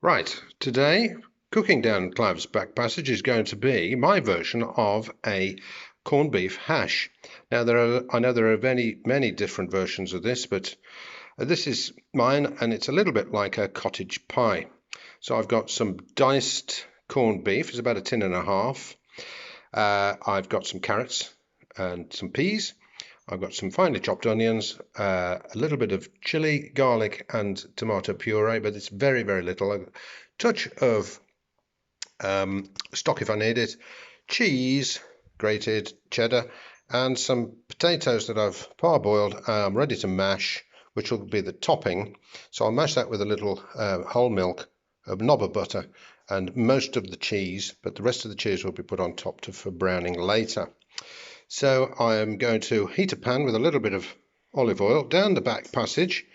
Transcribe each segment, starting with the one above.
Right, today cooking down Clive's back passage is going to be my version of a corned beef hash. Now I know there are many different versions of this, but this is mine, and it's a little bit like a cottage pie. So I've got some diced corned beef, it's about a tin and a half. I've got some carrots and some peas. I've got some finely chopped onions, a little bit of chili, garlic, and tomato puree, but it's very little. A touch of stock if I need it, cheese, grated cheddar, and some potatoes that I've parboiled. I'm ready to mash, which will be the topping. So I'll mash that with a little whole milk, a knob of butter, and most of the cheese, but the rest of the cheese will be put on top for browning later. So I'm going to heat a pan with a little bit of olive oil down the back passage.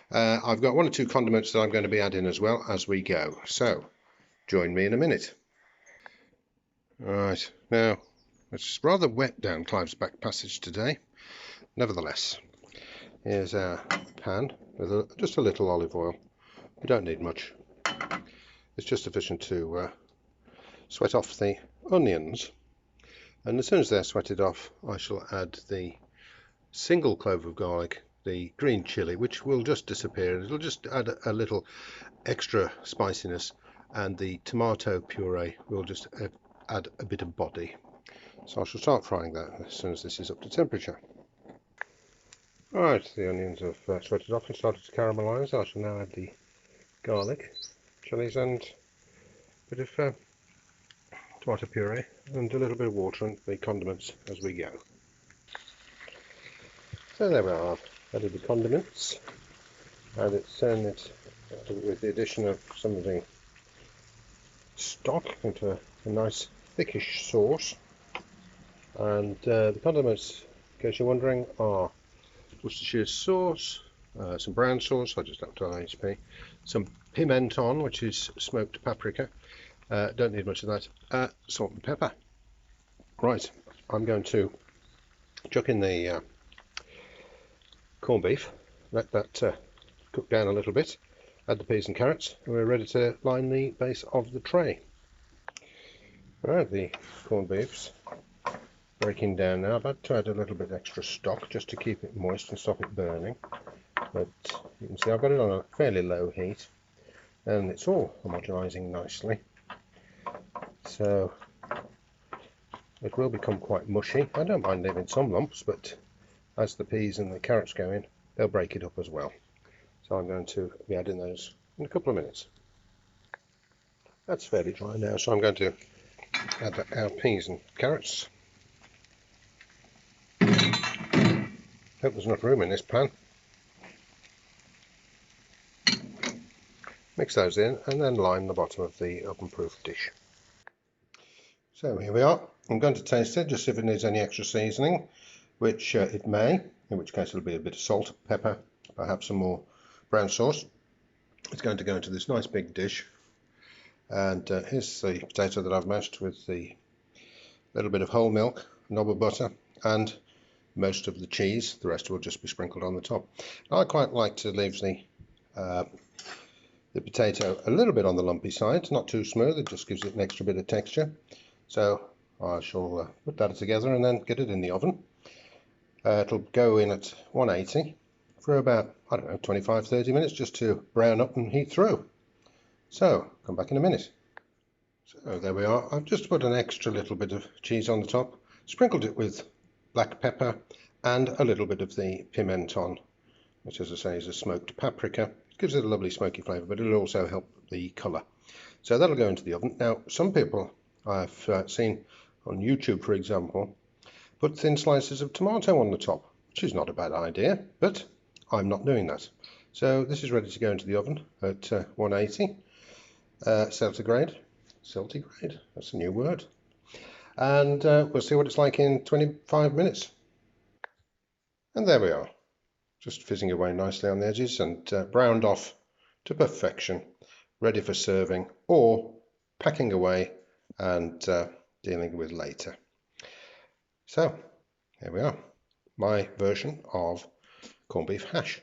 I've got one or two condiments that I'm going to be adding as well as we go. So join me in a minute. Right, now it's rather wet down Clive's back passage today. Nevertheless, here's our pan with just a little olive oil. We don't need much. It's just sufficient to sweat off the onions. And as soon as they're sweated off, I shall add the single clove of garlic, the green chili, which will just disappear. It'll just add a little extra spiciness, and the tomato puree will just add a bit of body. So I shall start frying that as soon as this is up to temperature. Alright, the onions have sweated off and started to caramelise. I shall now add the garlic, chilies, and a bit of tomato puree, and a little bit of water and the condiments as we go. So there we are, I've added the condiments, and it's turned it with the addition of some of the stock into a nice thickish sauce. And the condiments, in case you're wondering, are Worcestershire sauce, some brown sauce, I just upped on HP, some pimenton, which is smoked paprika, don't need much of that, salt and pepper. Right, I'm going to chuck in the corned beef, let that cook down a little bit, add the peas and carrots, and we're ready to line the base of the tray. Right, the corned beef's breaking down now. I've had to add a little bit extra stock just to keep it moist and stop it burning, but you can see I've got it on a fairly low heat, and it's all homogenizing nicely, so it will become quite mushy. I don't mind leaving some lumps, but as the peas and the carrots go in, they'll break it up as well. So I'm going to be adding those in a couple of minutes. That's fairly dry now, so I'm going to add our peas and carrots. Hope there's enough room in this pan. Mix those in and then line the bottom of the oven-proof dish. So here we are. I'm going to taste it, just see if it needs any extra seasoning, which it may, in which case it'll be a bit of salt, pepper, perhaps some more brown sauce. It's going to go into this nice big dish. And here's the potato that I've mashed with the little bit of whole milk, knob of butter, and most of the cheese. The rest will just be sprinkled on the top. I quite like to leave the potato a little bit on the lumpy side, not too smooth, it just gives it an extra bit of texture. So I shall put that together and then get it in the oven. It'll go in at 180 for about, I don't know, 25-30 minutes just to brown up and heat through. So come back in a minute. So there we are. I've just put an extra little bit of cheese on the top, sprinkled it with black pepper and a little bit of the pimenton, which, as I say, is a smoked paprika. It gives it a lovely smoky flavour, but it'll also help the colour. So that'll go into the oven. Now, some people I've seen on YouTube, for example, put thin slices of tomato on the top, which is not a bad idea, but I'm not doing that. So this is ready to go into the oven at 180, centigrade, that's a new word, and we'll see what it's like in 25 minutes. And there we are, just fizzing away nicely on the edges and browned off to perfection, ready for serving or packing away and dealing with later. So here we are, my version of corned beef hash.